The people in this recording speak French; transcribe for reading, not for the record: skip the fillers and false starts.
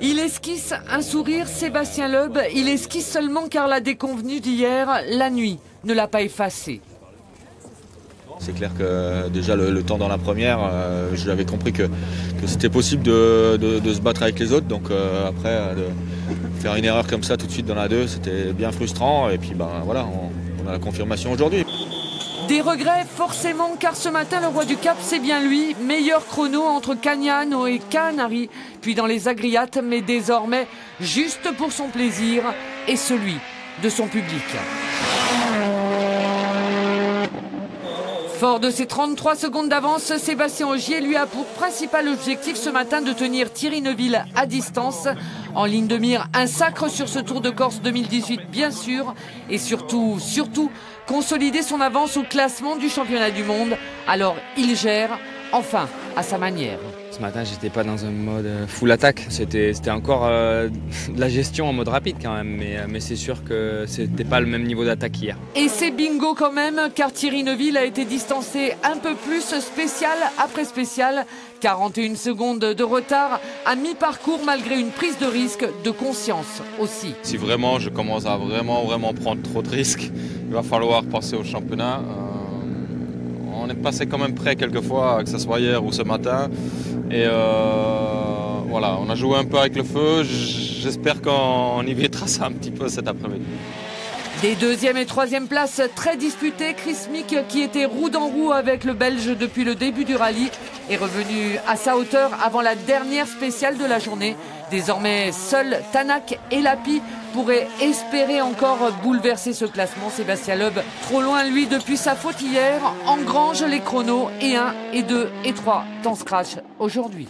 Il esquisse un sourire, Sébastien Loeb. Il esquisse seulement car la déconvenue d'hier, la nuit, ne l'a pas effacé. C'est clair que déjà le temps dans la première, je l'avais compris que c'était possible de se battre avec les autres. Donc après, de faire une erreur comme ça tout de suite dans la 2, c'était bien frustrant. Et puis voilà, on a la confirmation aujourd'hui. Des regrets forcément car ce matin le roi du Cap c'est bien lui, meilleur chrono entre Cagnano et Canari, puis dans les agriates, mais désormais juste pour son plaisir et celui de son public. Fort de ses 33 secondes d'avance, Sébastien Ogier lui a pour principal objectif ce matin de tenir Thierry Neuville à distance. En ligne de mire, un sacre sur ce Tour de Corse 2018 bien sûr. Et surtout, consolider son avance au classement du championnat du monde. Alors il gère, enfin, à sa manière. Ce matin, j'étais pas dans un mode full attaque. C'était encore de la gestion en mode rapide quand même. Mais c'est sûr que c'était pas le même niveau d'attaque hier. Et c'est bingo quand même, car Thierry Neuville a été distancé un peu plus, spécial après spécial. 41 secondes de retard à mi-parcours malgré une prise de risque, de conscience aussi. Si vraiment je commence à vraiment prendre trop de risques, il va falloir passer au championnat. On est passé quand même près quelquefois, que ce soit hier ou ce matin. Et voilà, on a joué un peu avec le feu. J'espère qu'on évitera ça un petit peu cet après-midi. Des deuxième et troisième places très disputées. Chris Mick, qui était roue dans roue avec le Belge depuis le début du rallye, est revenu à sa hauteur avant la dernière spéciale de la journée. Désormais, seuls Tanak et Lapie pourraient espérer encore bouleverser ce classement. Sébastien Loeb, trop loin lui depuis sa faute hier, engrange les chronos et 1 et 2 et 3 temps scratch aujourd'hui.